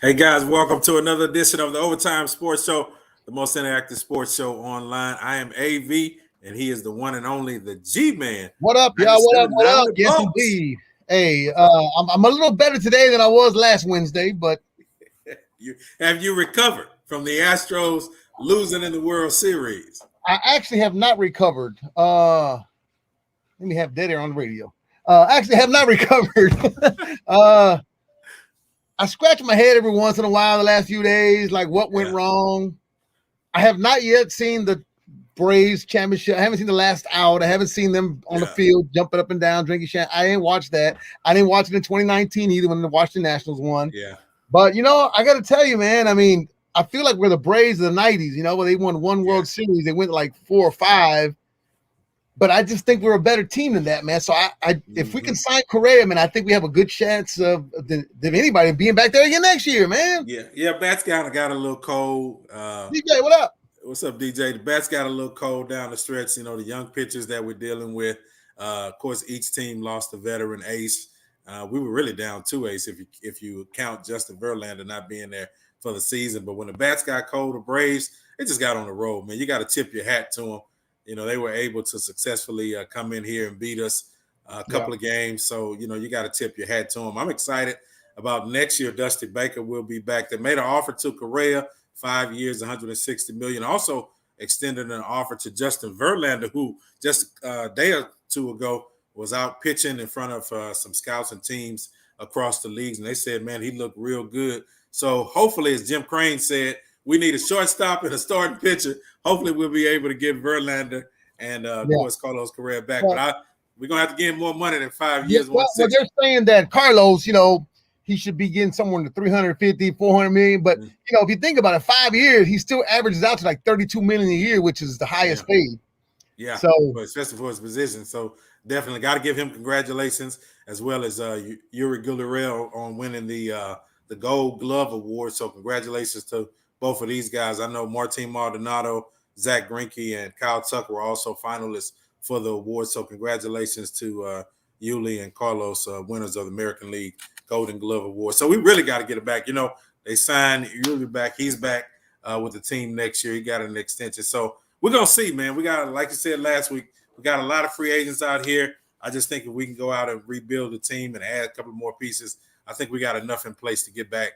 Hey guys, welcome to another edition of the Overtime Sports Show, the most interactive sports show online. I am AV, and he is the one and only the G-Man. What up, y'all? What up? Yes, indeed. Hey, I'm a little better today than I was last Wednesday, but have you recovered from the Astros losing in the World Series? I actually have not recovered. Let me have dead air on the radio. Actually have not recovered. I scratch my head every once in a while the last few days, like what went wrong. I have not yet seen the Braves championship. I haven't seen the last out. I haven't seen them on the field jumping up and down, drinking champagne. I didn't watch that. I didn't watch it in 2019 either when the Washington Nationals won. Yeah. But, I got to tell you, man, I mean, I feel like we're the Braves of the 90s, where they won one World Series. They went like 4 or 5. But I just think we're a better team than that, man. So if we can sign Correa, man, I think we have a good chance of than anybody being back there again next year, man. Yeah. Bats kind of got a little cold. DJ, what up? What's up, DJ? The Bats got a little cold down the stretch. The young pitchers that we're dealing with. Of course, each team lost a veteran ace. We were really down 2 ace if you count Justin Verlander not being there for the season. But when the Bats got cold, the Braves, they just got on the road, man. You got to tip your hat to them. They were able to successfully come in here and beat us a couple of games. So, you got to tip your hat to them. I'm excited about next year. Dusty Baker will be back. They made an offer to Correa, 5 years, $160 million. Also extended an offer to Justin Verlander, who just a day or two ago was out pitching in front of some scouts and teams across the leagues. And they said, man, he looked real good. So hopefully, as Jim Crane said, we need a shortstop and a starting pitcher. Hopefully, we'll be able to get Verlander and, of course, Carlos Correa back. But we're going to have to give him more money than 5 years. Well, they're saying that Carlos, he should be getting somewhere in the 350, 400 million. But, if you think about it, 5 years, he still averages out to like 32 million a year, which is the highest paid. Yeah, so especially for his position. So definitely got to give him congratulations, as well as Yuri Gurriel on winning the Gold Glove Award. So congratulations to both of these guys. I know Martin Maldonado, Zach Greinke, and Kyle Tucker were also finalists for the award. So congratulations to Yuli and Carlos, winners of the American League Golden Glove Award. So we really got to get it back. They signed Yuli back. He's back with the team next year. He got an extension. So we're going to see, man. We got, like you said last week, we got a lot of free agents out here. I just think if we can go out and rebuild the team and add a couple more pieces, I think we got enough in place to get back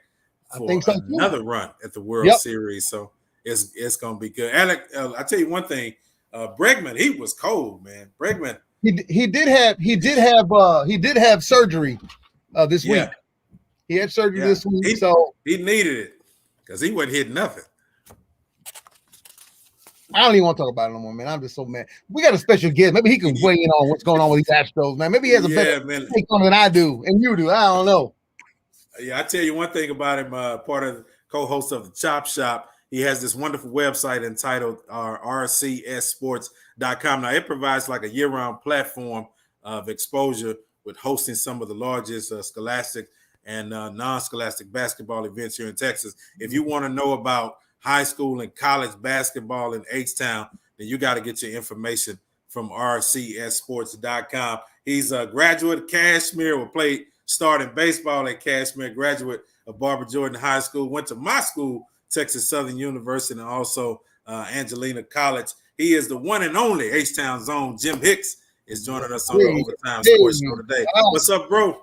for another run at the World Series. So it's going to be good. Alec, I tell you one thing, Bregman, he was cold, man. Bregman. He did have surgery this week. He had surgery this week. So he needed it because he wasn't hitting nothing. I don't even want to talk about it no more, man. I'm just so mad. We got a special guest. Maybe he can weigh in on what's going on with these Astros, man. Maybe he has a better take on than I do and you do. I don't know. Yeah, I tell you one thing about him, part of the co-host of the Chop Shop. He has this wonderful website entitled rcssports.com. Now, it provides like a year-round platform of exposure with hosting some of the largest scholastic and non-scholastic basketball events here in Texas. If you want to know about high school and college basketball in H-Town, then you got to get your information from rcssports.com. He's a graduate of Cashmere, played starting baseball at Cashmere, graduate of Barbara Jordan High School, went to my school, Texas Southern University, and also Angelina College. He is the one and only H-Town Zone. Jim Hicks is joining us on the Overtime Sports Show today. What's up, bro?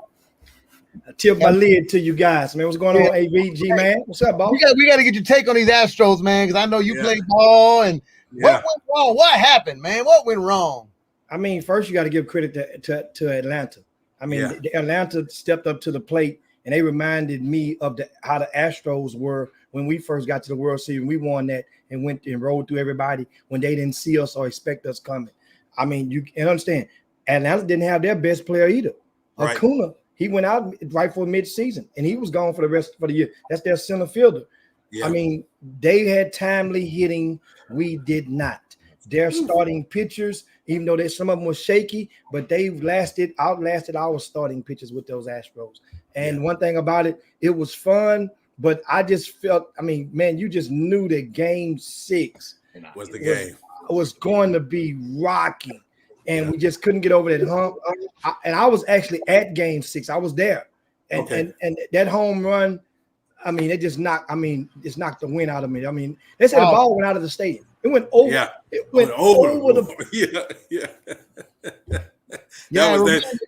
I tip my lid to you guys, man. What's going on, AVG, man? What's up, boss? We got to get your take on these Astros, man, because I know you play ball. And what went wrong? What happened, man? What went wrong? I mean, first you got to give credit to Atlanta. I mean, Atlanta stepped up to the plate, and they reminded me of how the Astros were when we first got to the World Series. We won that and went and rolled through everybody when they didn't see us or expect us coming. I mean, you can understand, Atlanta didn't have their best player either. Right. Acuna, he went out right for mid-season, and he was gone for the rest of the year. That's their center fielder. Yeah. I mean, they had timely hitting. We did not. Their starting pitchers, even though some of them were shaky, but they outlasted our starting pitchers with those Astros. And one thing about it, it was fun, but I just felt, I mean, man, you just knew that Game 6 was the game. Was going to be rocking, and we just couldn't get over that hump. And I was actually at Game 6. I was there, and that home run I mean, it just knocked. I mean, it's knocked the wind out of me. I mean, they said the ball went out of the stadium. It went over. Yeah. It went over the. Yeah. Yeah, That was that.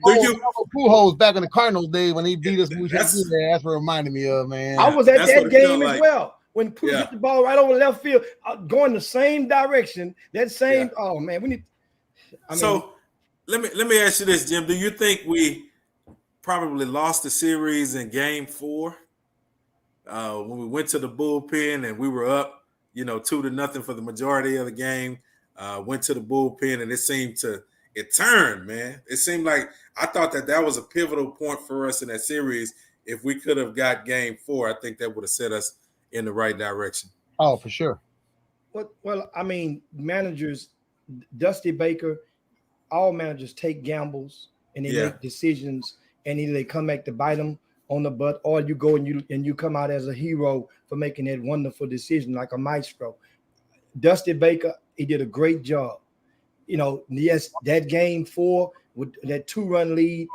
Pujols back in the Cardinals day when he beat us. That's what it reminded me of, man. I was at that game as well. When Pujols hit the ball right over left field, going the same direction. That same. Oh man, we need. So let me ask you this, Jim. Do you think we probably lost the series in Game 4 when we went to the bullpen and we were up, 2-0 for the majority of the game? Went to the bullpen and it turned, man. It seemed like I thought that was a pivotal point for us in that series. If we could have got Game 4, I think that would have set us in the right direction. Oh, for sure. Well, I mean, managers, Dusty Baker, all managers take gambles and they make decisions, and either they come back to bite them on the butt, or you go and you come out as a hero for making that wonderful decision like a maestro. Dusty Baker, he did a great job. Yes, that Game 4 with that 2-run lead,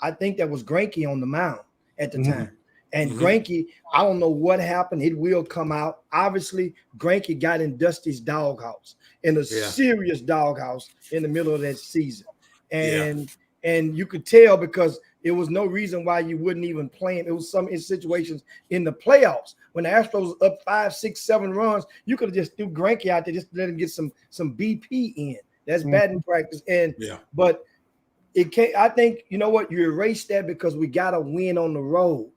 I think that was Greinke on the mound at the time. And Greinke, I don't know what happened. It will come out. Obviously, Greinke got in Dusty's doghouse, in a serious doghouse in the middle of that season. And you could tell because there was no reason why you wouldn't even play him. It was some situations in the playoffs when the Astros were up 5, 6, 7 runs. You could have just threw Greinke out there just to let him get some BP in. That's batting practice. But it can't. I think you erase that because we got to win on the road.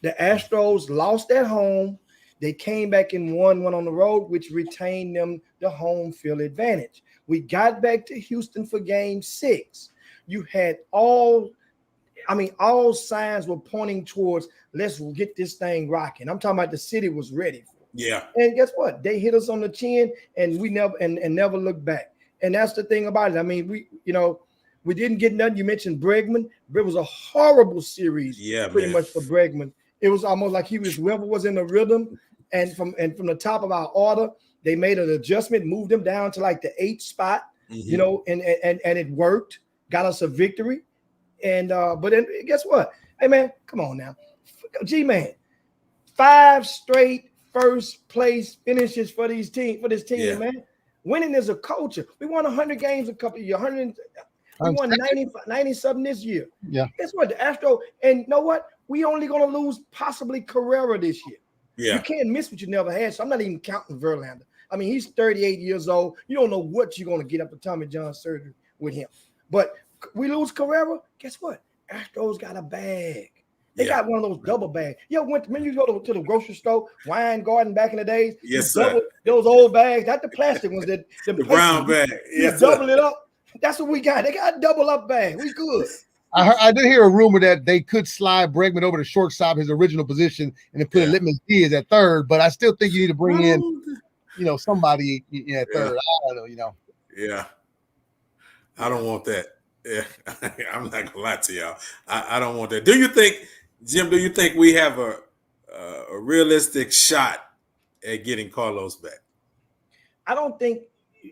The Astros lost at home. They came back and won on the road, which retained them the home field advantage. We got back to Houston for Game 6. You had all signs were pointing towards let's get this thing rocking. I'm talking about the city was ready for it. Yeah. And guess what? They hit us on the chin and we never looked back. And that's the thing about it. I mean, we didn't get nothing. You mentioned Bregman. It was a horrible series, pretty much for Bregman. It was almost like whoever was in the rhythm, and from the top of our order, they made an adjustment, moved them down to like the 8th spot, and it worked, got us a victory. And but then guess what? Hey man, come on now, G-Man, 5 straight first place finishes for this team, man. Winning is a culture. We won 100 games a couple of years, 100. We won 90 something this year. Yeah. Guess what? The Astros, and you know what? We only going to lose possibly Correa this year. Yeah. You can't miss what you never had. So I'm not even counting Verlander. I mean, he's 38 years old. You don't know what you're going to get up to Tommy John surgery with him. But we lose Correa. Guess what? Astros got a bag. They got one of those double bags. When you go to the grocery store, Wine Garden back in the days, sir. Those old bags, not the plastic ones, the brown bag. Yes, double it up. That's what we got. They got a double up bag. We good. I did hear a rumor that they could slide Bregman over to shortstop, his original position, and then put Litmus Diaz at third. But I still think you need to bring in, somebody at third. I don't know, Yeah. I don't want that. Yeah. I'm not gonna lie to y'all. I don't want that. Do you think, Jim? Do you think we have a realistic shot at getting Carlos back? I don't think.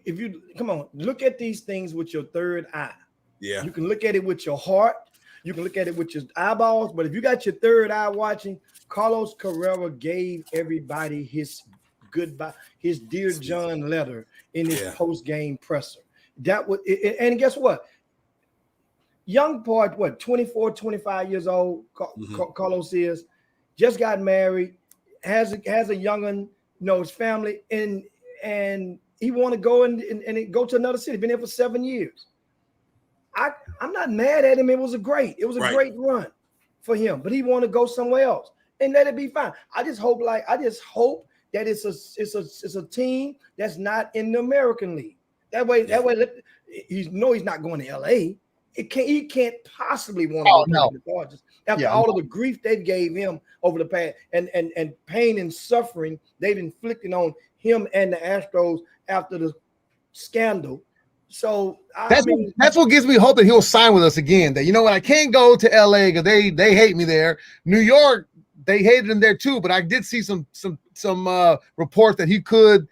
If you come on, look at these things with your third eye. Yeah. You can look at it with your heart. You can look at it with your eyeballs. But if you got your third eye watching, Carlos Correa gave everybody his goodbye, his Dear John letter in his post-game presser. That was, and guess what? Young part, 24, 25 years old, Carlos is, just got married, has a young'un, his family, and he want to go and go to another city. Been there for 7 years. I'm not mad at him. It was a great run for him, but he want to go somewhere else and let it be fine. I just hope that it's a team that's not in the American League. That way he's not going to LA. He can't possibly want to go to the Dodgers after all of the grief they gave him over the past and pain and suffering they've inflicted on him and the Astros after the scandal. So that's what gives me hope that he'll sign with us again. That I can't go to LA because they hate me there. New York, they hated him there too. But I did see some reports that he could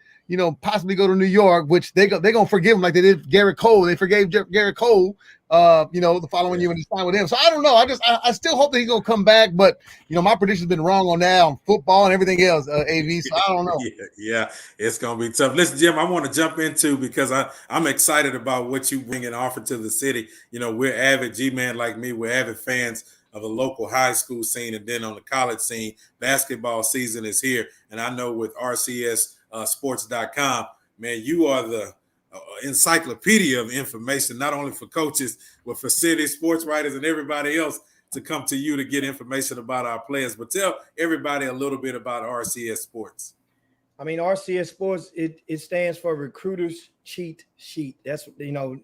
possibly go to New York, which they're gonna forgive him like they did Garrett Cole. They forgave Garrett Cole, the following year when he signed with him. So I don't know. I still hope that he's gonna come back, but my prediction's been wrong on that, on football and everything else, AV. So I don't know. Yeah, it's gonna be tough. Listen, Jim, I want to jump into because I'm excited about what you bring and offer to the city. We're avid G-man like me. We're avid fans of the local high school scene, and then on the college scene, basketball season is here. And I know with RCS sports.com, man, you are the encyclopedia of information, not only for coaches, but for city sports writers and everybody else to come to you to get information about our players. But tell everybody a little bit about RCS Sports. I mean, RCS Sports, it stands for Recruiters Cheat Sheet. That's,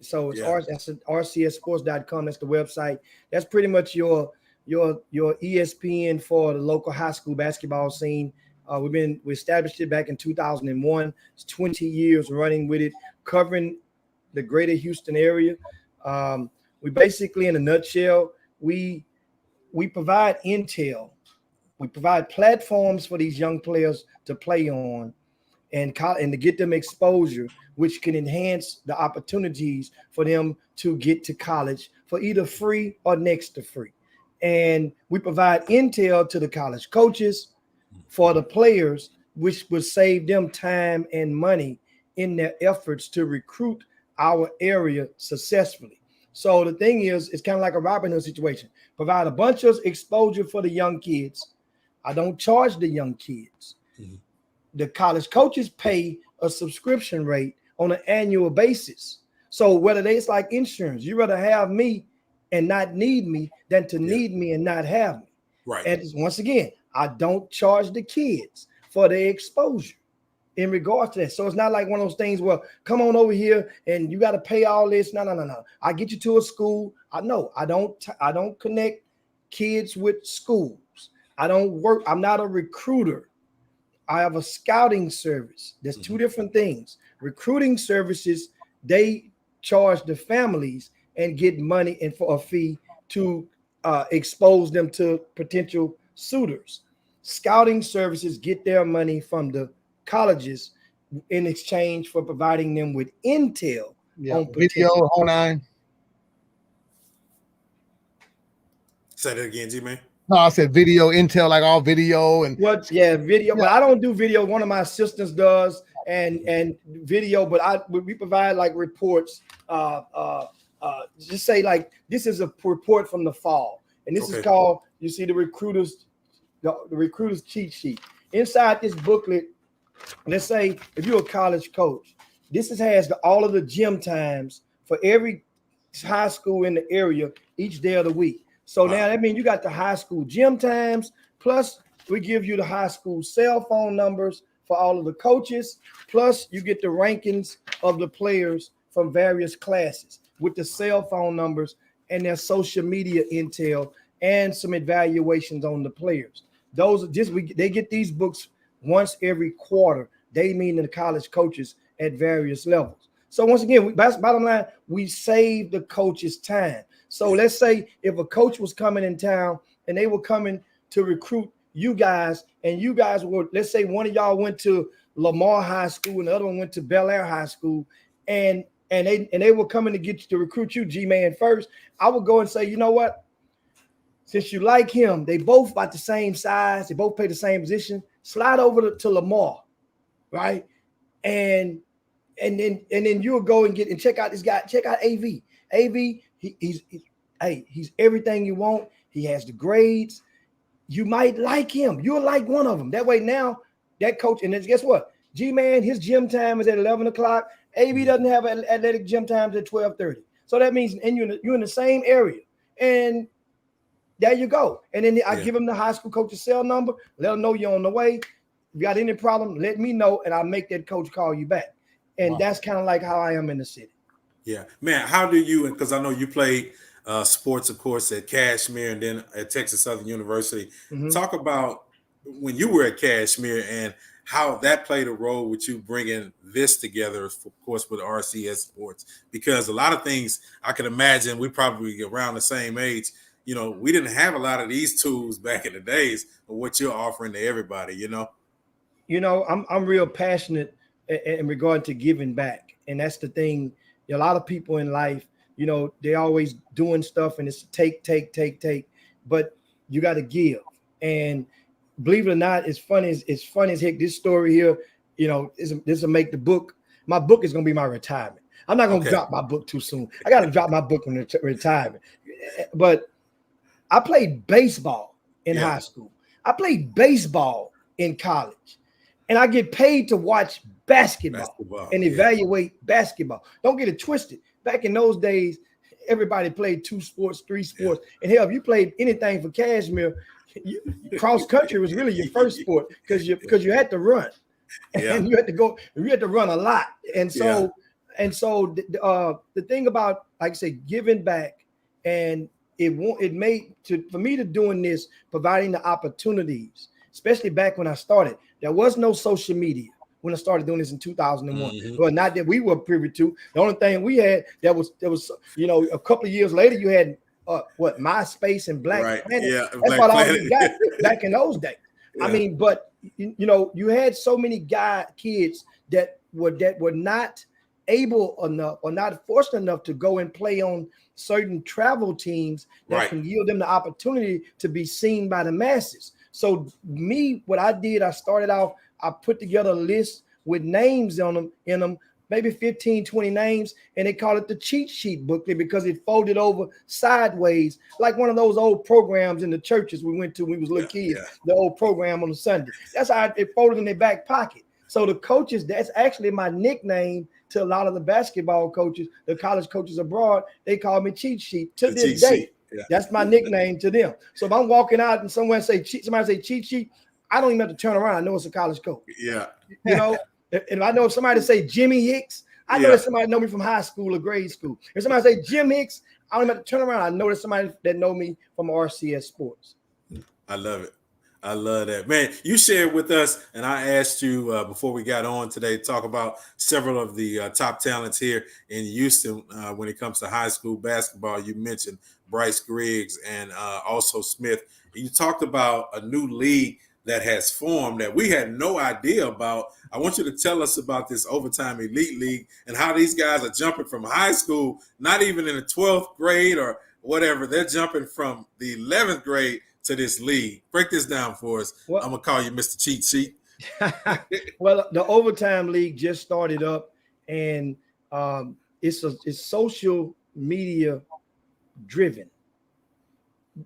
so it's that's rcsports.com. That's the website. That's pretty much your ESPN for the local high school basketball scene. We established it back in 2001. It's 20 years running with it, covering the greater Houston area. We basically, in a nutshell, we provide intel. We provide platforms for these young players to play on and to get them exposure, which can enhance the opportunities for them to get to college for either free or next to free. And we provide intel to the college coaches for the players, which would save them time and money in their efforts to recruit our area successfully. So the thing is, it's kind of like a Robin Hood situation. Provide a bunch of exposure for the young kids. I don't charge the young kids. Mm-hmm. The college coaches pay a subscription rate on an annual basis. So it's like insurance. You rather have me and not need me than to need me and not have me. Right. And once again, I don't charge the kids for their exposure in regards to that. So it's not like one of those things where come on over here and you got to pay all this. No. I get you to a school. I don't connect kids with schools. I don't work. I'm not a recruiter. I have a scouting service. There's two different things. Recruiting services, they charge the families and get money and for a fee to expose them to potential suitors. Scouting services get their money from the colleges in exchange for providing them with intel on video, whole nine. Say that again, G-Man. No, I said video, intel, like all video and video. But I don't do video. One of my assistants does and video, but we provide like reports. Just say like this is a report from the fall, and this is called. You see the recruiters cheat sheet inside this booklet. Let's say if you're a college coach, this has all of the gym times for every high school in the area each day of the week. So now that means you got the high school gym times, plus we give you the high school cell phone numbers for all of the coaches, plus you get the rankings of the players from various classes with the cell phone numbers and their social media intel and some evaluations on the players. They get these books once every quarter. They mean the college coaches at various levels. So once again, bottom line, we save the coaches time. So let's say if a coach was coming in town and they were coming to recruit you guys, and you guys were, let's say one of y'all went to Lamar High School and the other one went to Bel Air High School, and they were coming to recruit you, G-Man, first, I would go and say, you know what? Since you like him, they both about the same size, they both play the same position, slide over to Lamar, right? And then you'll go and check out this guy, check out AV. AV, he's everything you want. He has the grades. You might like him. You'll like one of them. That way now, that coach, and then guess what? G-Man, his gym time is at 11 o'clock. AV doesn't have athletic gym times at 12:30. So that means you're in the same area. And there you go. And then I give him the high school coach's cell number. Let him know you're on the way. If you got any problem, let me know, and I'll make that coach call you back. And that's kind of like how I am in the city. Yeah, man. How do you? Because I know you played sports, of course, at Cashmere and then at Texas Southern University. Mm-hmm. Talk about when you were at Cashmere and how that played a role with you bringing this together, of course, with RCS Sports. Because a lot of things I can imagine, we probably around the same age. We didn't have a lot of these tools back in the days of what you're offering to everybody. I'm real passionate in regard to giving back. And that's the thing. A lot of people in life, they always doing stuff and it's take. But you got to give. And believe it or not, it's funny as heck. This story here, this will make the book. My book is going to be my retirement. I'm not going to drop my book too soon. I got to drop my book in retirement. But I played baseball in high school. I played baseball in college. And I get paid to watch basketball and evaluate basketball. Don't get it twisted. Back in those days, everybody played 2 sports, 3 sports. And hell, if you played anything for Cashmere, cross country was really your first sport because you had to run. And you had to run a lot. And so the thing about, like I say, giving back, and for me to doing this, providing the opportunities, especially back when I started, there was no social media when I started doing this in 2001. Well, not that we were privy to. The only thing we had there was a couple of years later you had MySpace and Black Planet. Yeah, that's what all we got back in those days. Yeah. I mean, but you had so many kids that were not able enough or not fortunate enough to go and play on certain travel teams that can yield them the opportunity to be seen by the masses. So what I did, I started off, I put together a list with names in them, maybe 15, 20 names, and they call it the cheat sheet booklet because it folded over sideways, like one of those old programs in the churches we went to when we was little kids, the old program on a Sunday. That's how it folded in their back pocket. So the coaches, that's actually my nickname to a lot of the basketball coaches, the college coaches abroad. They call me cheat sheet to this day. Yeah. That's my nickname to them. So if I'm walking out and somebody say cheat sheet, I don't even have to turn around. I know it's a college coach. Yeah. And I know if somebody say Jimmy Hicks, I know that somebody know me from high school or grade school. If somebody say Jim Hicks, I don't even have to turn around. I know there's somebody that know me from RCS Sports. I love it. I love that, man. You shared with us, and I asked you before we got on today to talk about several of the top talents here in Houston when it comes to high school basketball. You mentioned Bryce Griggs and also Smith. You talked about a new league that has formed that we had no idea about. I want you to tell us about this Overtime Elite League and how these guys are jumping from high school, not even in the 12th grade or whatever. They're jumping from the 11th grade to this league. Break this down for us. Well, I'm going to call you Mr. Cheat Sheet. Well, the Overtime League just started up, and it's social media driven.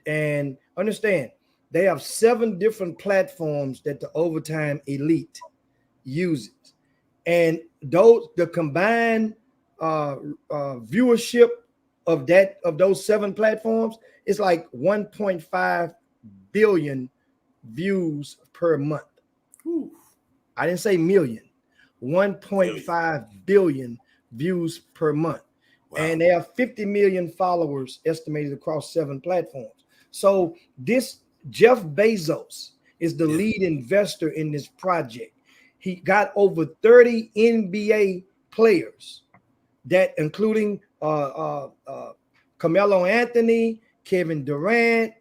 And understand, they have 7 different platforms that the Overtime Elite uses. And the combined viewership of those 7 platforms is like 1.5 billion views per month. Ooh. I didn't say million. 1.5 billion views per month. Wow. And they have 50 million followers estimated across 7 platforms. So this Jeff Bezos is the lead investor in this project. He got over 30 NBA players, that including Carmelo Anthony, Kevin Durant,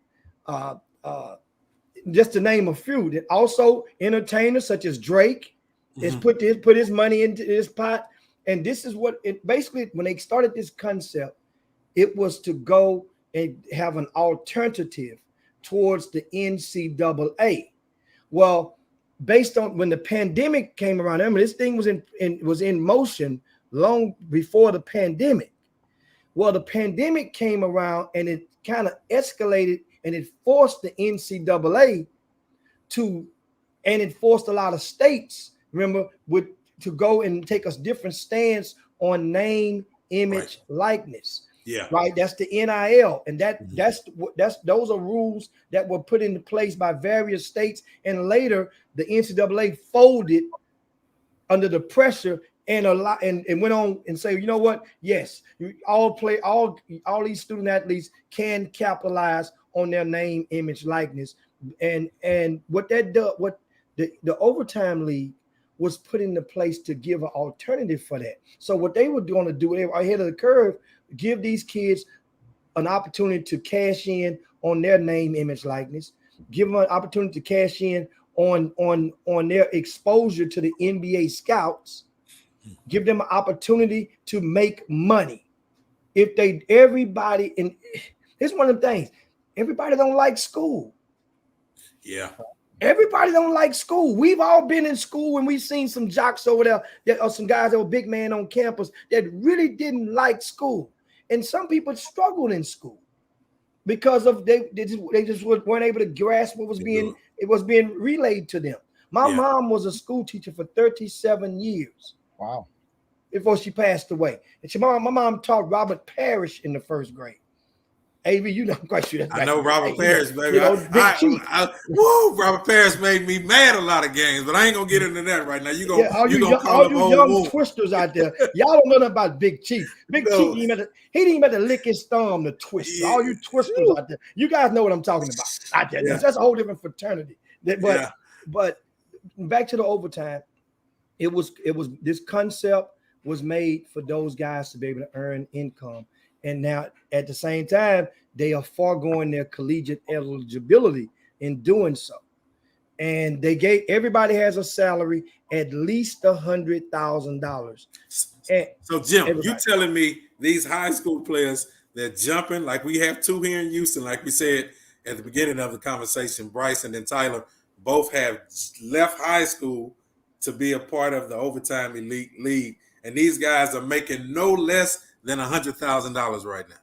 just to name a few. That also entertainers such as Drake has put his money into this pot. And this is what it basically, when they started this concept, it was to go and have an alternative towards the NCAA. Well, based on when the pandemic came around, remember this thing was in motion long before the pandemic. Well, the pandemic came around and it kind of escalated, and it forced the NCAA and it forced a lot of states, remember, to go and take a different stance on name, image, likeness. Yeah, right. That's the NIL, and those are rules that were put into place by various states, and later the NCAA folded under the pressure and went on and say, you know what? Yes, all these student athletes can capitalize on their name, image, likeness, and what the Overtime League was put into place to give an alternative for that. So what they were going to do, they were ahead of the curve, give these kids an opportunity to cash in on their name, image, likeness, give them an opportunity to cash in on their exposure to the NBA scouts, give them an opportunity to make money. If everybody, and it's one of the things, everybody don't like school. Yeah. Everybody don't like school. We've all been in school and we've seen some jocks over there that are some guys that were big man on campus that really didn't like school. And some people struggled in school because of they just weren't able to grasp what was being relayed to them. My mom was a school teacher for 37 years. Wow. Before she passed away. And my mom taught Robert Parrish in the first grade. AV, you know, I'm quite sure that's I know Robert Parrish, baby. You know, Robert Parrish made me mad a lot of games, but I ain't gonna get into that right now. You gonna all you young twisters out there, y'all don't know nothing about Big Chief. Big Chief, he didn't even have to lick his thumb to twist. Yeah. All you twisters out there, you guys know what I'm talking about. That's a whole different fraternity. But back to the overtime, it was this concept was made for those guys to be able to earn income. And now at the same time, they are foregoing their collegiate eligibility in doing so. And everybody has a salary at least $100,000. So Jim, you telling me these high school players, they're jumping, like we have two here in Houston, like we said at the beginning of the conversation, Bryson and Tyler both have left high school to be a part of the Overtime Elite League. And these guys are making no less than $100,000 right now.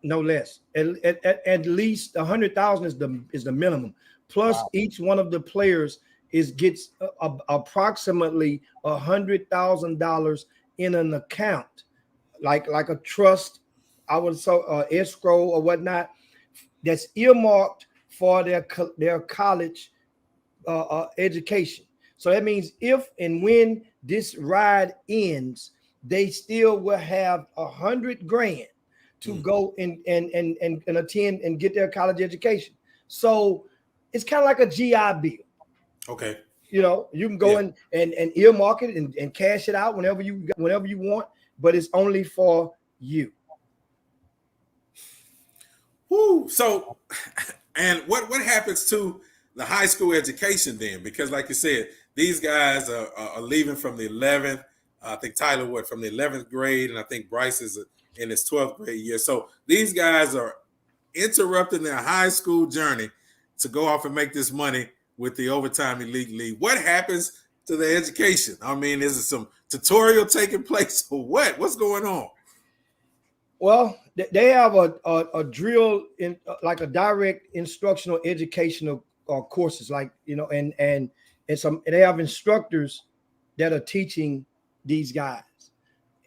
No less. At least $100,000 is the minimum. Plus, each one of the players gets approximately $100,000 in an account, like a trust, I would say escrow or whatnot, that's earmarked for their college education. So that means if and when this ride ends, they still will have $100,000 to go and attend and get their college education. So it's kind of like a GI Bill. Okay. You know, you can go and earmark it and cash it out whenever you want, but it's only for you. Woo. So, and what happens to the high school education then? Because like you said, these guys are leaving from the 11th. I think Tyler from the 11th grade, and I think Bryce is in his 12th grade year. So these guys are interrupting their high school journey to go off and make this money with the Overtime Elite League. What happens to their education? I mean, is it some tutorial taking place or what? What's going on? Well, they have a drill in like a direct instructional educational courses, like, you know, and they have instructors that are teaching these guys.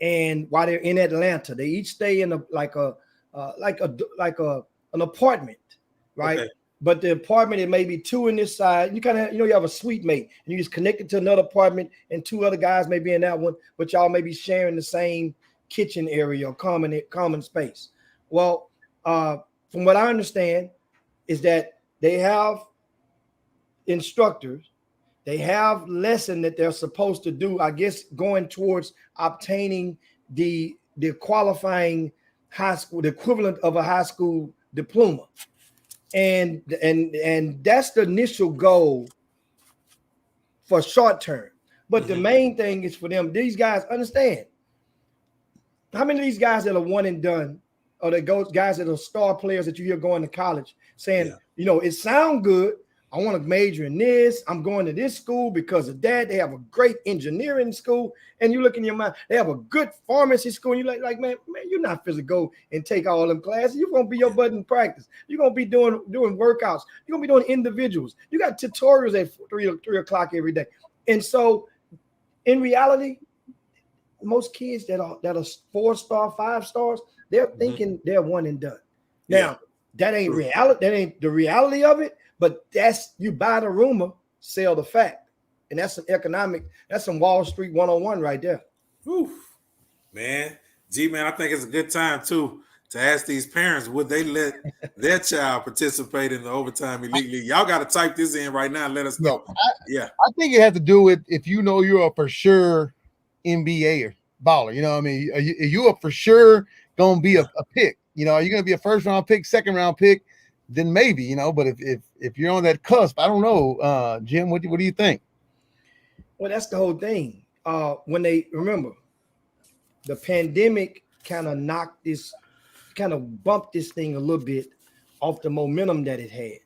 And while they're in Atlanta, they each stay in an apartment, right? Okay. But the apartment, it may be two in this side. You kind of, you have a suite mate, and you just connect it to another apartment, and two other guys may be in that one, but y'all may be sharing the same kitchen area or common space. Well, from what I understand, is that they have instructors, they have lesson that they're supposed to do, I guess, going towards obtaining the qualifying high school, the equivalent of a high school diploma. And that's the initial goal for short term. But the main thing is for them, these guys understand how many of these guys that are one and done, or guys that are star players that you hear going to college saying, it sounds good. I want to major in this. I'm going to this school because of that. They have a great engineering school. And you look in your mind, they have a good pharmacy school. And you're like, man, you're not supposed to go and take all them classes. You're going to be your butt in practice. You're going to be doing workouts. You're going to be doing individuals. You got tutorials at 3 o'clock every day. And so in reality, most kids that are 4-star, 5 stars, they're thinking they're one and done. Now, that ain't reality. That ain't the reality of it. But that's, you buy the rumor, sell the fact. And that's some Wall Street 101 right there. Whew. Man, I think it's a good time too to ask these parents, would they let their child participate in the Overtime Elite League? Y'all got to type this in right now and let us know. I think it has to do with if you're a for sure NBA baller. You know what I mean? Are you a for sure going to be a pick? Are you going to be a first round pick, second round pick? Then maybe, but if you're on that cusp, I don't know, Jim, what do you think? Well, that's the whole thing. when they remember the pandemic kind of bumped this thing a little bit off the momentum that it had.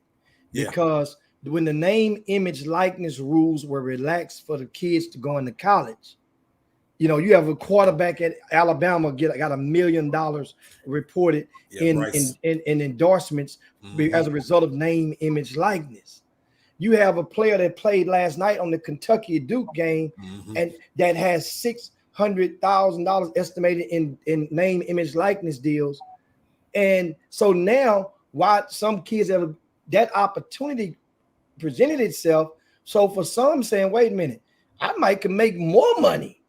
Because when the name, image, likeness rules were relaxed for the kids to go into college, you have a quarterback at Alabama got $1 million reported in endorsements as a result of name, image, likeness. You have a player that played last night on the Kentucky Duke game and that has $600,000 estimated in name, image, likeness deals. And so now, why some kids have that opportunity presented itself. So for some saying, wait a minute, I might can make more money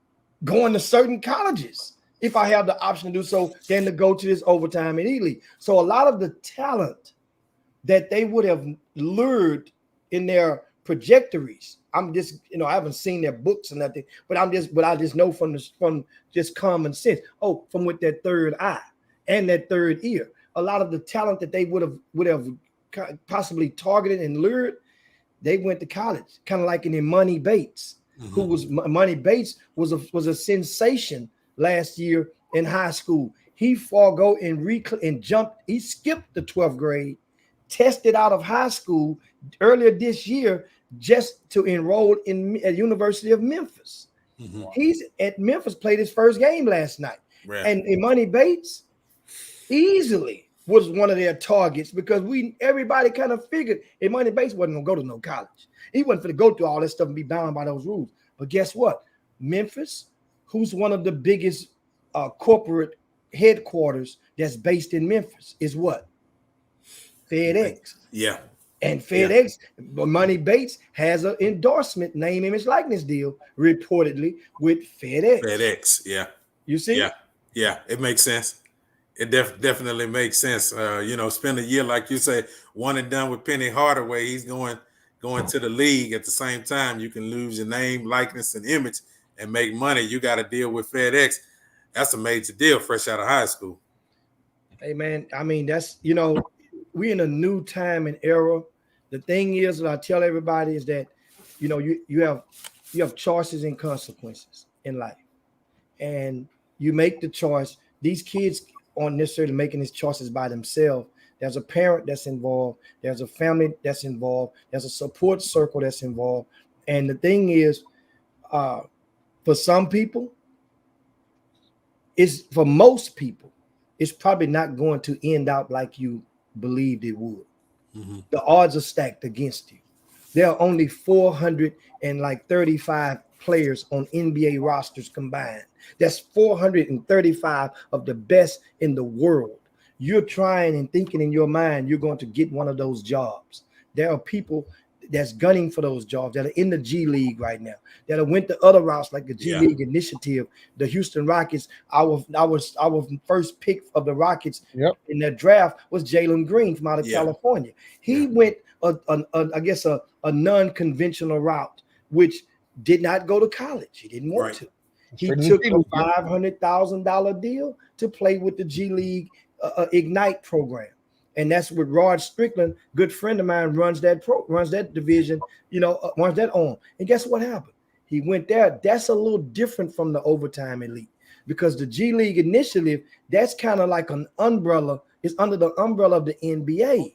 going to certain colleges if I have the option to do so than to go to this overtime and elite. So a lot of the talent that they would have lured in their trajectories, I'm just, I haven't seen their books or nothing, but I just know from just common sense. Oh, from with that third eye and that third ear, a lot of the talent that they would have possibly targeted and lured, they went to college, kind of like in Money Bates, who was Money Bates was a sensation last year in high school. He jumped. He skipped the 12th grade, tested out of high school earlier this year just to enroll at University of Memphis. He's at Memphis, played his first game last night, and Money Bates easily was one of their targets because everybody kind of figured Money Bates wasn't gonna go to no college. He wasn't going to go through all this stuff and be bound by those rules. But guess what? Memphis, who's one of the biggest corporate headquarters that's based in Memphis, is what? FedEx. Yeah. And FedEx, Money Bates has an endorsement, name, image, likeness deal reportedly with FedEx. FedEx, yeah. You see? Yeah, it makes sense. It definitely makes sense. Spend a year, like you say, one and done with Penny Hardaway. He's going to the league at the same time. You can lose your name, likeness, and image and make money. You got to deal with FedEx. That's a major deal fresh out of high school. Hey, man, I mean, that's, we're in a new time and era. The thing is, what I tell everybody is that, you have choices and consequences in life. And you make the choice. These kids aren't necessarily making these choices by themselves. There's a parent that's involved. There's a family that's involved. There's a support circle that's involved. And the thing is, for some people, for most people, it's probably not going to end out like you believed it would. The odds are stacked against you. There are only 435 players on NBA rosters combined. That's 435 of the best in the world. You're trying and thinking in your mind you're going to get one of those jobs. There are people that's gunning for those jobs that are in the G League right now, that have went the other routes like the G League initiative. The Houston Rockets, our first pick of the Rockets in that draft was Jalen Green from out of California. He went a non-conventional route, which did not go to college. He didn't want to. He took a $500,000 deal to play with the G League Ignite program. And that's what Rod Strickland, good friend of mine, runs that division, runs that on. And guess what happened? He went there. That's a little different from the overtime elite because the G League initiative, that's kind of like an umbrella. It's under the umbrella of the NBA.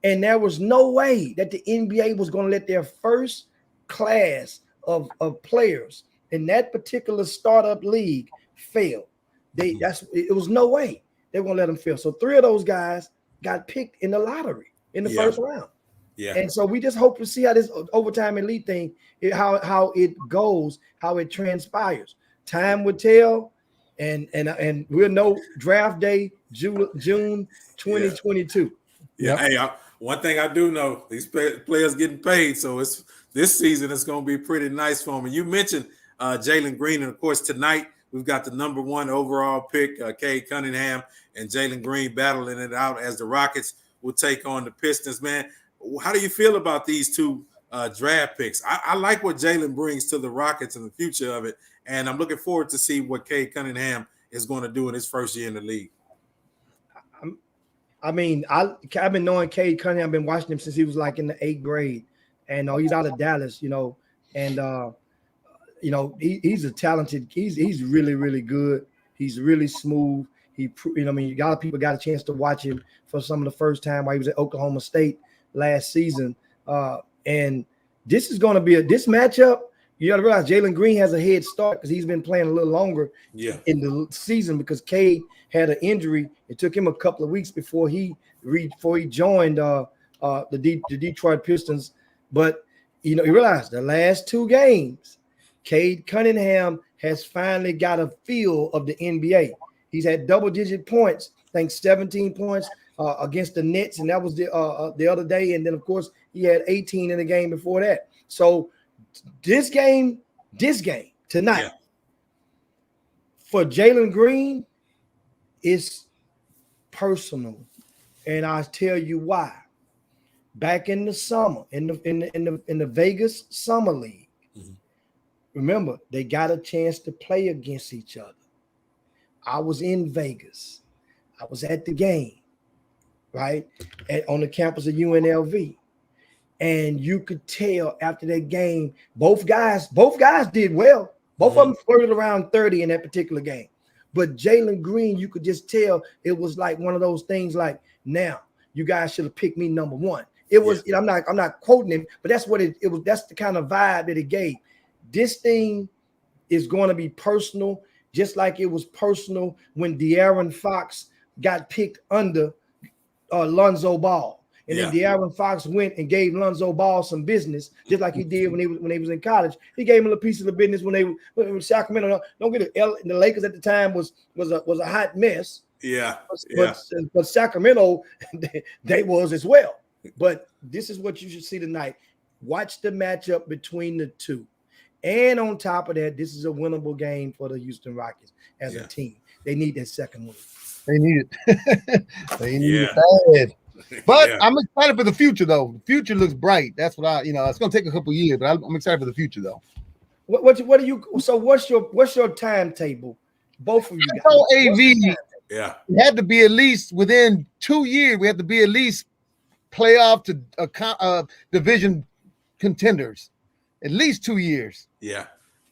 And there was no way that the NBA was going to let their first class of players in that particular startup league fail. It was no way they were going to let them fail. So 3 of those guys got picked in the lottery in the first round. Yeah. And so we just hope to see how this overtime elite thing, how it goes, how it transpires. Time will tell, and we'll know draft day June 2022. Yeah. Hey, one thing I do know, these players getting paid, so this season it's going to be pretty nice for them. And you mentioned Jalen Green, and of course tonight we've got the number 1 overall pick, Cade Cunningham, and Jalen Green battling it out as the Rockets will take on the Pistons. Man, how do you feel about these two draft picks? I like what Jalen brings to the Rockets and the future of it, and I'm looking forward to see what Cade Cunningham is going to do in his first year in the league. I've been knowing Cade Cunningham. I've been watching him since he was like in the 8th grade, and he's out of Dallas, and you know, he's a talented. He's really, really good. He's really smooth. I mean, a lot of people got a chance to watch him for some of the first time while he was at Oklahoma State last season. And this is going to be this matchup. You got to realize Jalen Green has a head start because he's been playing a little longer in the season because Cade had an injury. It took him a couple of weeks before he joined the Detroit Pistons. But you realize the last 2 games, Cade Cunningham has finally got a feel of the NBA. He's had double-digit points. I think 17 points against the Nets, and that was the other day. And then, of course, he had 18 in the game before that. So this game tonight for Jalen Green is personal, and I'll tell you why. Back in the summer, in the Vegas Summer League, remember they got a chance to play against each other. I was in Vegas. I was at the game, right, on the campus of UNLV. And you could tell after that game, both guys did well. Both of them flirted around 30 in that particular game. But Jalen Green, you could just tell it was like one of those things like, now you guys should have picked me number 1. It was, I'm not quoting him, but that's what it was. That's the kind of vibe that it gave. This thing is going to be personal, just like it was personal when De'Aaron Fox got picked under Lonzo Ball. And then De'Aaron Fox went and gave Lonzo Ball some business, just like he did when he was in college. He gave him a piece of the business when they were Sacramento. Don't get it. The Lakers at the time was a hot mess. But Sacramento, they was as well. But this is what you should see tonight. Watch the matchup between the two. And on top of that, this is a winnable game for the Houston Rockets as a team. They need that second win. They need it. They need it bad. But I'm excited for the future, though. The future looks bright. That's what it's going to take a couple years, but I'm excited for the future, though. What do you? So what's your timetable? Both of you guys. So AV, it had to be at least within 2 years. We have to be at least playoff to division contenders. At least 2 years. Yeah.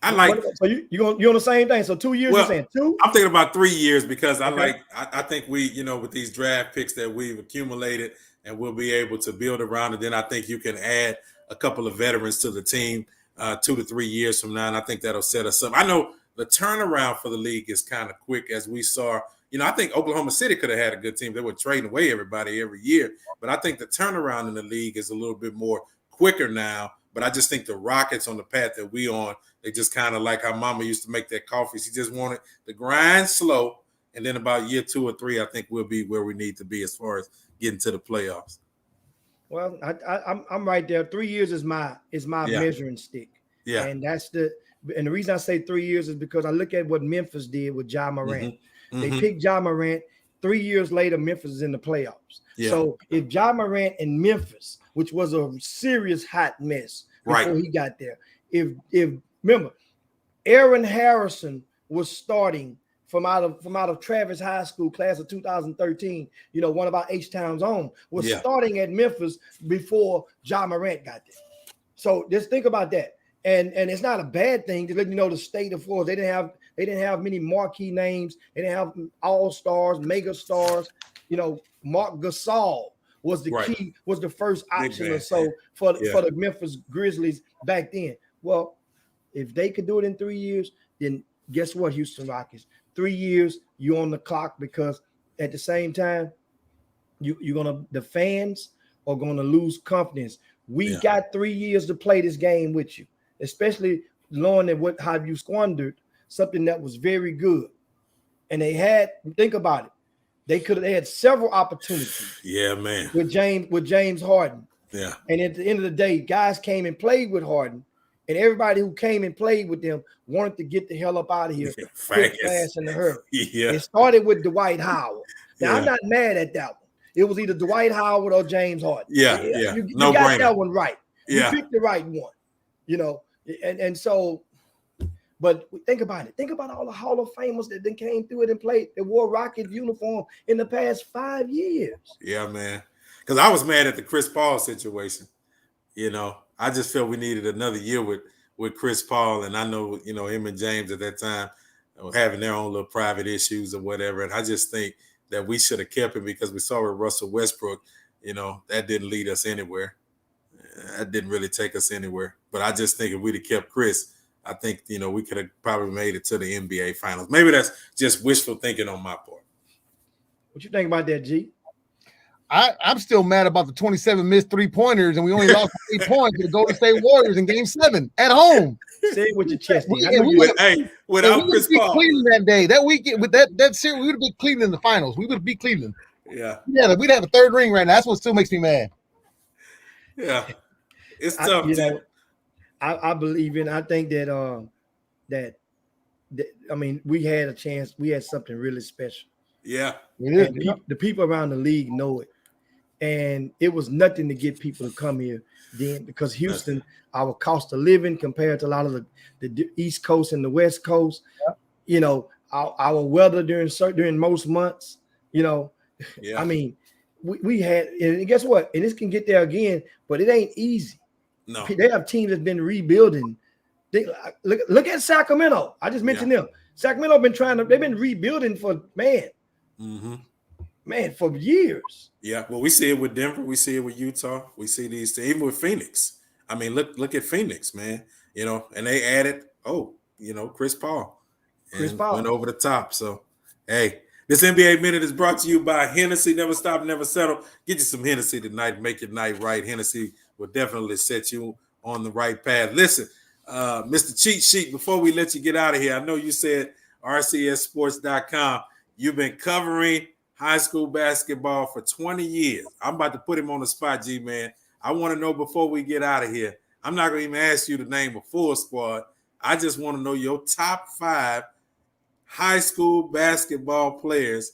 I like. So you're on the same thing. So 2 years. You're saying 2? I'm thinking about 3 years because I think we, with these draft picks that we've accumulated and we'll be able to build around. And then I think you can add a couple of veterans to the team 2 to 3 years from now. And I think that'll set us up. I know the turnaround for the league is kind of quick, as we saw. I think Oklahoma City could have had a good team. They were trading away everybody every year. But I think the turnaround in the league is a little bit more quicker now. But I just think the Rockets on the path that we on, they just kind of like how Mama used to make that coffee. She just wanted the grind slow, and then about year 2 or 3, I think we'll be where we need to be as far as getting to the playoffs. Well, I'm right there. 3 years is my measuring stick. Yeah, and the reason I say 3 years is because I look at what Memphis did with Ja Morant. They picked Ja Morant. 3 years later, Memphis is in the playoffs. Yeah. So if Ja Morant and Memphis, which was a serious hot mess before he got there, if remember, Aaron Harrison was starting from out of Travis High School, class of 2013. One of our H-Town's own was starting at Memphis before Ja Morant got there. So just think about that. And it's not a bad thing to let you know the state of Florida. They didn't have many marquee names. They didn't have all-stars, mega stars. Mark Gasol was the key, was the first option or so for the Memphis Grizzlies back then. Well, if they could do it in 3 years, then guess what, Houston Rockets? 3 years, you're on the clock, because at the same time, the fans are gonna lose confidence. We got 3 years to play this game with you, especially knowing that how you squandered something that was very good. And think about it. They had several opportunities. Yeah, man. With James Harden. Yeah. And at the end of the day, guys came and played with Harden, and everybody who came and played with them wanted to get the hell up out of here quick, fast, in a hurry. Yeah. It started with Dwight Howard. Now, I'm not mad at that one. It was either Dwight Howard or James Harden. Yeah. You got that one right. Yeah. You picked the right one. And so, but think about it. Think about all the Hall of Famers that then came through it and played. They wore Rocket uniform in the past 5 years. Yeah, man. Because I was mad at the Chris Paul situation. I just felt we needed another year with with Chris Paul, and I know him and James at that time were having their own little private issues or whatever. And I just think that we should have kept him because we saw with Russell Westbrook, that didn't lead us anywhere. That didn't really take us anywhere. But I just think if we'd have kept Chris, I think, we could have probably made it to the NBA Finals. Maybe that's just wishful thinking on my part. What you think about that, G? I'm still mad about the 27 missed 3-pointers, and we only lost 8 points to the Golden State Warriors in Game 7 at home. Say it with your chest. Without Chris Paul. Cleveland that day, that weekend, with that series, we would have beat Cleveland in the finals. We would have beat Cleveland. Yeah, we'd have a third ring right now. That's what still makes me mad. Yeah, it's tough. I believe in. I think that I mean, we had a chance. We had something really special. Yeah, the people around the league know it. And it was nothing to get people to come here then, because Houston, our cost of living compared to a lot of the East Coast and the West Coast, our weather during most months, I mean, we had, and guess what? And this can get there again, but it ain't easy. No, they have teams that's been rebuilding. Look at Sacramento. I just mentioned them. Sacramento they've been rebuilding for for years. Yeah, well, we see it with Denver, we see it with Utah, we see these things, even with Phoenix. I mean, look at Phoenix, man. And they added, Chris Paul. Went over the top. So, hey, this NBA Minute is brought to you by Hennessy. Never stop, never settle. Get you some Hennessy tonight. Make your night right. Hennessy will definitely set you on the right path. Listen, Mr. Cheat Sheet, before we let you get out of here, I know you said rcssports.com. You've been covering high school basketball for 20 years. I'm about to put him on the spot, G-Man. I want to know before we get out of here. I'm not going to even ask you to name a full squad. I just want to know your top 5 high school basketball players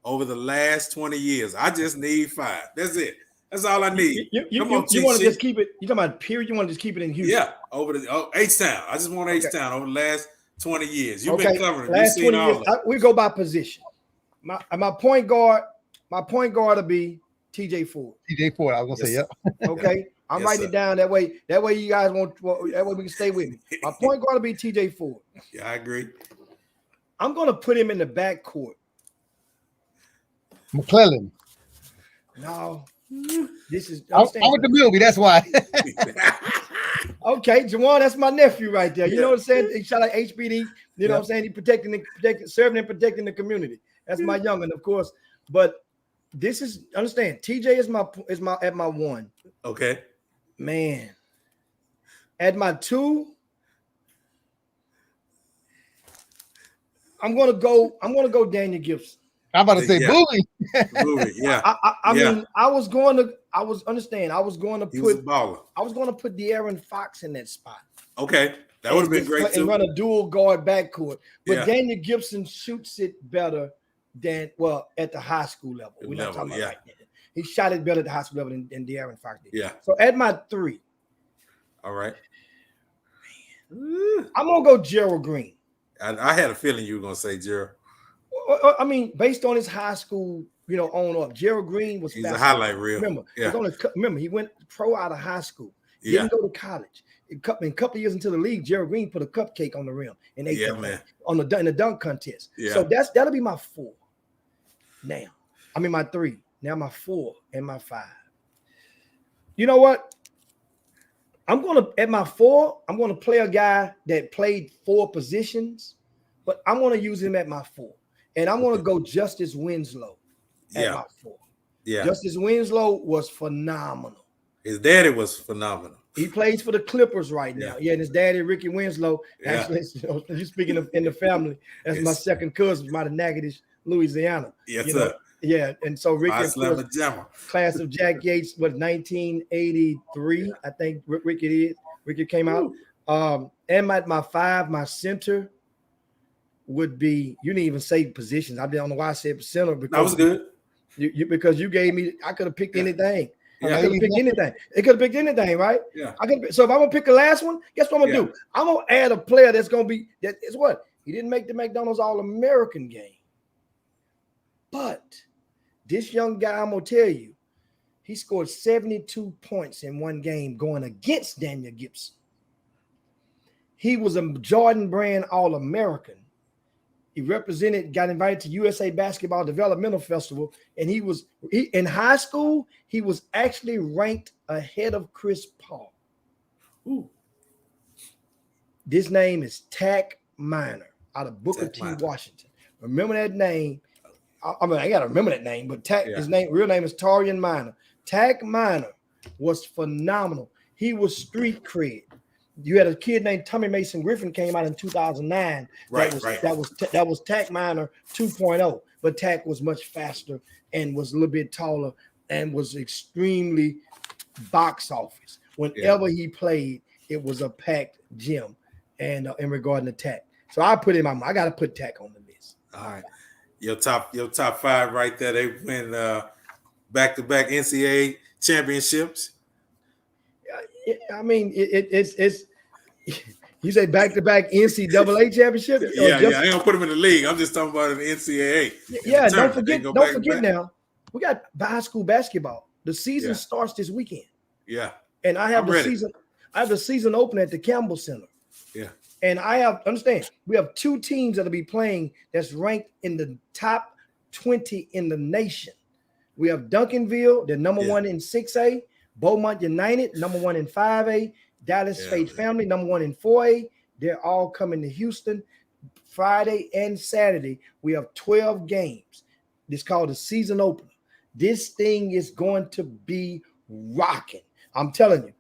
over the last 20 years. I just need 5. That's it. That's all I need. You want to just keep it? You talking about period? You want to just keep it in Houston? Yeah, over the H-Town. I just want H-Town over the last 20 years. You've been covering. Last 20 years. We go by position. My point guard will be TJ Ford. TJ Ford, I was gonna say, yep. Okay. I'm writing it down that way. That way you guys that way we can stay with me. My point guard will be TJ Ford. Yeah, I agree. I'm gonna put him in the backcourt. McClellan. No. This is I went to Milby, that's why. Okay, Jawan, that's my nephew right there. You know what I'm saying? He shot like HBD. You know what I'm saying? He serving and protecting the community. That's my youngin', of course. But this is, understand, TJ is at my 1. Okay. Man. At my 2, I'm gonna go Daniel Gibson. I'm about to say Bowie. Bowie, yeah. I mean, I was going to put De'Aaron Fox in that spot. Okay. That would have been great too. And run a dual guard backcourt. But Daniel Gibson shoots it better than at the high school level. We're not talking about right now. He shot it better at the high school level than De'Aaron Fox did. Yeah. So at my 3. All right. I'm gonna go Gerald Green. I had a feeling you were gonna say Gerald. I mean, based on his high school, on up, Gerald Green was. He's a highlight reel. Remember, he went pro out of high school. Didn't go to college. In a couple of years into the league, Gerald Green put a cupcake on the rim and ate in the dunk contest. Yeah. So that'll be my 4. Now, I mean my 3. Now my 4 and my 5. You know what? At my 4, I'm gonna play a guy that played 4 positions, but I'm gonna use him at my 4. And I'm going to go Justice Winslow at my 4. Yeah. Justice Winslow was phenomenal. His daddy was phenomenal. He plays for the Clippers right now. Yeah, and his daddy, Ricky Winslow, actually, you're speaking of in the family, that's my second cousin from out of Natchitoches, Louisiana. Yes, sir. Yeah, and so Ricky, class of Jack Yates, 1983, I think Ricky came out. And my 5, my center, would be, you didn't even say positions. I don't know why I said center, because that was good. Because you gave me, I could have picked anything. I could have picked anything. It could have picked anything, right? Yeah. So if I'm gonna pick the last one, guess what I'm gonna do? I'm gonna add a player that's gonna be that is what? He didn't make the McDonald's All-American game. But this young guy, I'm gonna tell you, he scored 72 points in one game going against Daniel Gibson. He was a Jordan Brand All-American. He got invited to USA Basketball Developmental Festival, and he in high school, he was actually ranked ahead of Chris Paul. Ooh. This name is Tack Minor out of Booker Tack T. Minor. Washington. Remember that name. I mean, I got to remember that name, but his real name is Tarian Minor. Tack Minor was phenomenal. He was street cred. You had a kid named Tommy Mason Griffin came out in 2009. That was Tack Minor 2.0, but Tack was much faster and was a little bit taller and was extremely box office. Whenever he played, it was a packed gym. And in regarding to Tack, so I put him on. I got to put Tack on the list. All right, your top 5 right there. They win back-to-back NCAA championships. I mean, it's you say back-to-back NCAA championship. Yeah. I ain't gonna put them in the league. I'm just talking about the NCAA. Yeah, don't forget now. We got high school basketball. The season starts this weekend. Yeah, and I have the season open at the Campbell Center. Yeah. And we have 2 teams that'll be playing that's ranked in the top 20 in the nation. We have Duncanville, the number 1 in 6A, Beaumont United, number 1 in 5A, Dallas Fate Family, number 1 in 4A. They're all coming to Houston Friday and Saturday. We have 12 games. It's called the season opener. This thing is going to be rocking. I'm telling you,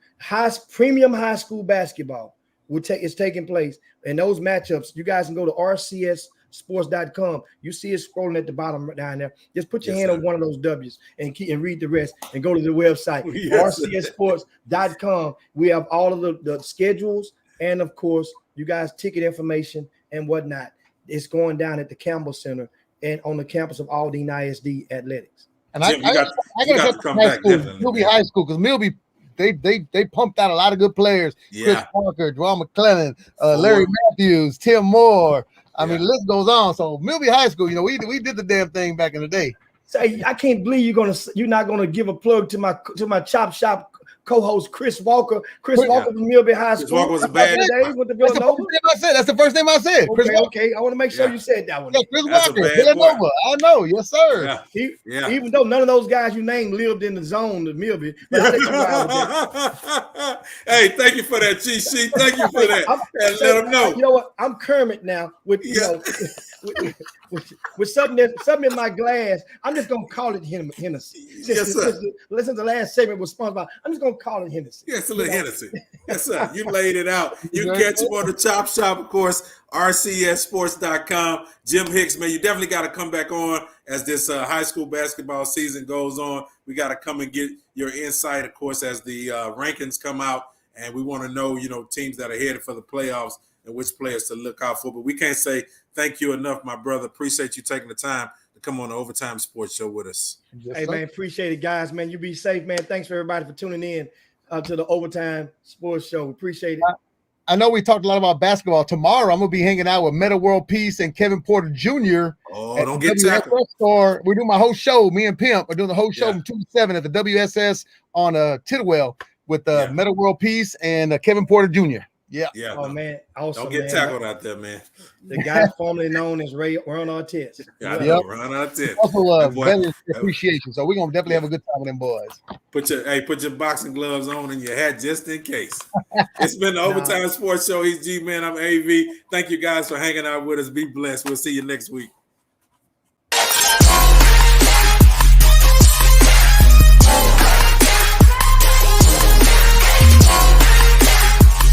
premium high school basketball is taking place. And those matchups, you guys can go to rcssports.com. You see it scrolling at the bottom down there. Just put your hand on one of those W's and read the rest and go to the website, rcssports.com. We have all of the schedules and, of course, you guys ticket information and whatnot. It's going down at the Campbell Center and on the campus of Aldine ISD Athletics. And Jim, I got to come back. Milby High School, because Milby, they pumped out a lot of good players. Chris Parker, Dwell McClellan, Larry Matthews, Tim Moore. I mean, the list goes on. So Milby High School, we did the damn thing back in the day. So I can't believe you're not gonna give a plug to my Chop Shop co-host Chris Walker. Chris Walker from Milby High School. Chris Walker was a bad days with the Villanova. That's the first name I said. Okay. I want to make sure you said that one. Yeah, Chris Walker, Villanova. I know, yes, sir. Even though none of those guys you named lived in the zone of Milby. Hey, thank you for that, cheat sheet. Thank you for that. And let them know. You know what? I'm Kermit now with with something in my glass. I'm just gonna call it Hennessy. Yes, sir. Listen to the last segment was sponsored by. I'm just gonna call it Hennessy. Yes, a little Hennessy. Yes, sir. You laid it out. You can catch him on the Chop Shop, of course, rcssports.com. Jim Hicks, man, you definitely got to come back on as this high school basketball season goes on. We got to come and get your insight, of course, as the rankings come out, and we want to know, teams that are headed for the playoffs and which players to look out for. But we can't say thank you enough, my brother. Appreciate you taking the time to come on the Overtime Sports Show with us. Hey, man, appreciate it, guys. Man, you be safe, man. Thanks for everybody for tuning in to the Overtime Sports Show. Appreciate it. I know we talked a lot about basketball. Tomorrow, I'm going to be hanging out with Meta World Peace and Kevin Porter Jr. Oh, don't get tackled. We're doing my whole show. Me and Pimp are doing the whole show from 2 to 7 at the WSS on Tidwell with Meta World Peace and Kevin Porter Jr. Yeah. Oh, man. Awesome. Don't get tackled out there, man. The guy formerly known as Ron Artest. Ron Artest. Also, veterans appreciation. So we're going to definitely have a good time with them boys. Put your boxing gloves on and your hat just in case. It's been the Overtime Sports Show. He's G-Man. I'm AV. Thank you guys for hanging out with us. Be blessed. We'll see you next week.